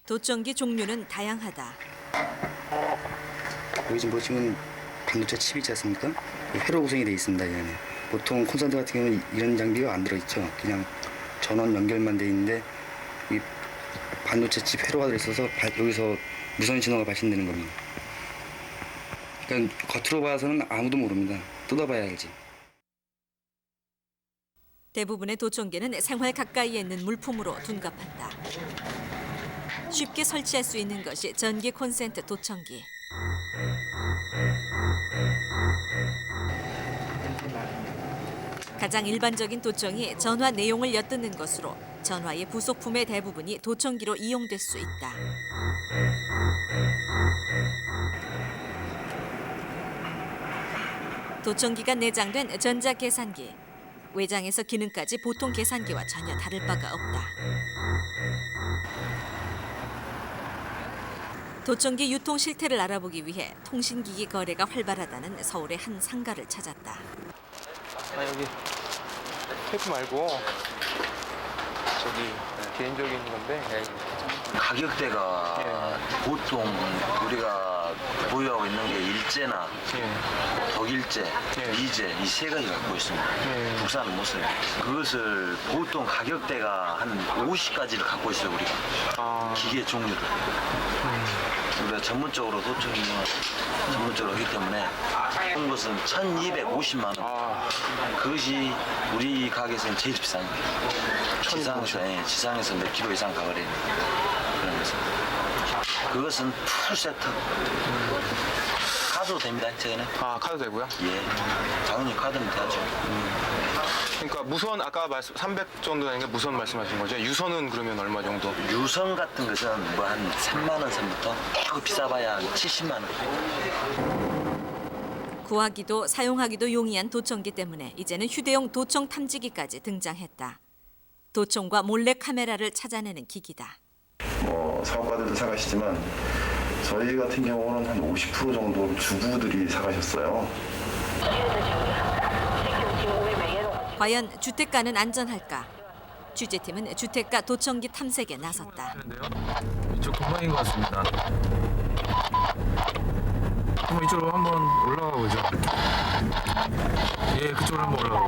도청기 종류는 다양하다. 여기 지금 보시면 반도체 칩이 있지 않습니까? 회로 구성이 되어 있습니다. 이 안에. 보통 콘센트 같은 경우는 이런 장비가 안 들어있죠. 그냥 전원 연결만 돼 있는데 이 반도체 칩 회로가 들어있어서 여기서 무선 신호가 발신되는 겁니다. 그러니까 겉으로 봐서는 아무도 모릅니다. 뜯어봐야 알지. 대부분의 도청기는 생활 가까이에 있는 물품으로 둔갑한다. 쉽게 설치할 수 있는 것이 전기 콘센트 도청기. 가장 일반적인 도청이 전화 내용을 엿듣는 것으로 전화의 부속품의 대부분이 도청기로 이용될 수 있다. 도청기가 내장된 전자계산기. 외장에서 기능까지 보통 계산기와 전혀 다를 바가 없다. 도청기 유통 실태를 알아보기 위해 통신기기 거래가 활발하다는 서울의 한 상가를 찾았다. 아, 여기 테이프 말고 저기 개인적인 건데 가격대가 보통 우리가 보유하고 있는 게 일제나 독일제, 이제 이 세 가지 갖고 있습니다. 국산은 못 써요. 그것을 보통 가격대가 한 50가지를 갖고 있어요, 우리가. 기계 종류를. 우리가 전문적으로 도청기는 전문적으로 하기 때문에 한 것은 1,250만 원. 그것이 우리 가게에서는 제일 비싼 거예요. 지상에서 몇 킬로 이상 가버리는 그런 것은. 그것은 풀 세트. 카드도 됩니다, 저희는. 카드 되고요? 예. 당연히 카드는 되죠. 그러니까 무선 아까 300 정도 되는 게 무선 말씀하신 거죠? 유선은 그러면 얼마 정도? 유선 같은 것은 뭐 한 3만 원 선부터 매우 비싸봐야 70만 원. 구하기도 사용하기도 용이한 도청기 때문에 이제는 휴대용 도청 탐지기까지 등장했다. 도청과 몰래 카메라를 찾아내는 기기다. 사업가들도 사가시지만 저희 같은 경우는 한 50% 정도 주부들이 사가셨어요. 과연 주택가는 안전할까? 취재팀은 주택가 도청기 탐색에 나섰다. 이쪽 동방인 것 같습니다. 한번 이쪽으로 한번 올라가 보죠. 예, 그쪽으로 한번 올라가.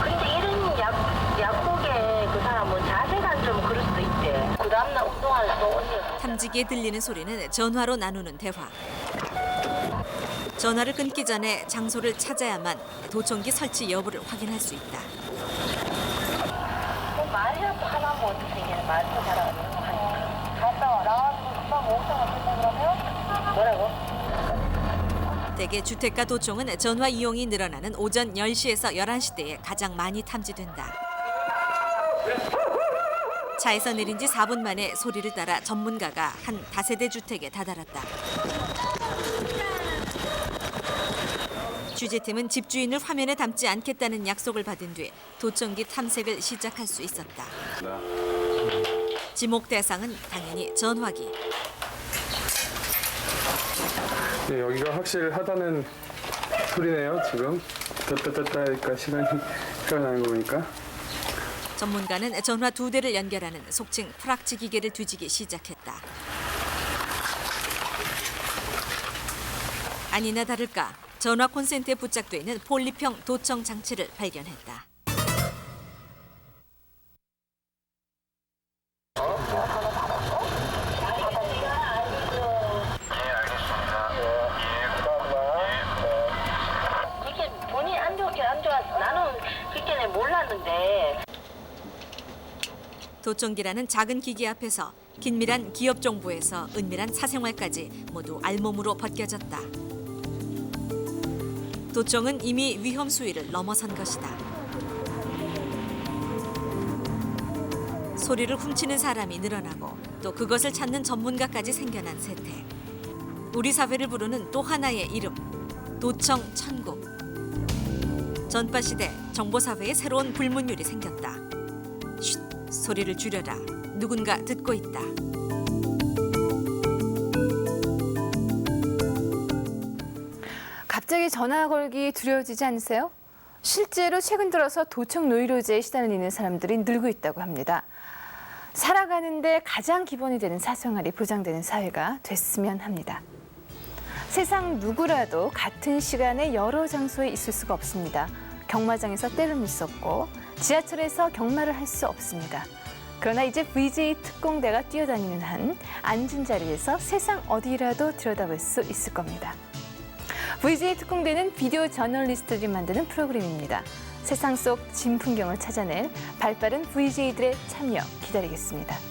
근데 이런 약국에 그 사람은 자세가 좀 그럴 수도 있대. 그 다음날 운동할 때 언니가. 탐지기에 들리는 소리는 전화로 나누는 대화. 전화를 끊기 전에 장소를 찾아야만 도청기 설치 여부를 확인할 수 있다. 말이라도 하나면 어떻게 해? 말도 잘하고 갔다 와. 나와서 금방 오셔서 그러면 뭐라고? 대개 주택가 도청은 전화 이용이 늘어나는 오전 10시에서 11시대에 가장 많이 탐지된다. 차에서 내린 지 4분 만에 소리를 따라 전문가가 한 다세대 주택에 다다랐다. 취재팀은 집주인을 화면에 담지 않겠다는 약속을 받은 뒤 도청기 탐색을 시작할 수 있었다. 지목 대상은 당연히 전화기. 네, 여기가 확실하다는 소리네요, 지금. 떴다 하니까 시간이 흘러나는 거 보니까. 전문가는 전화 2대를 연결하는 속칭 프락치 기계를 뒤지기 시작했다. 아니나 다를까 전화 콘센트에 부착돼 있는 폴리평 도청 장치를 발견했다. 이게 돈이 안 좋았어. 나는 그때는 몰랐는데. 도청기라는 작은 기기 앞에서 긴밀한 기업 정보에서 은밀한 사생활까지 모두 알몸으로 벗겨졌다. 도청은 이미 위험 수위를 넘어선 것이다. 소리를 훔치는 사람이 늘어나고 또 그것을 찾는 전문가까지 생겨난 세태. 우리 사회를 부르는 또 하나의 이름, 도청 천국. 전파 시대 정보 사회에 새로운 불문율이 생겼다. 쉿, 소리를 줄여라. 누군가 듣고 있다. 갑자기 전화 걸기 두려워지지 않으세요? 실제로 최근 들어서 도청 노이로제에 시달리는 사람들이 늘고 있다고 합니다. 살아가는데 가장 기본이 되는 사생활이 보장되는 사회가 됐으면 합니다. 세상 누구라도 같은 시간에 여러 장소에 있을 수가 없습니다. 경마장에서 때를 못 섰고 지하철에서 경마를 할 수 없습니다. 그러나 이제 VJ 특공대가 뛰어다니는 한 앉은 자리에서 세상 어디라도 들여다볼 수 있을 겁니다. VJ 특공대는 비디오 저널리스트들이 만드는 프로그램입니다. 세상 속 진풍경을 찾아낼 발빠른 VJ들의 참여 기다리겠습니다.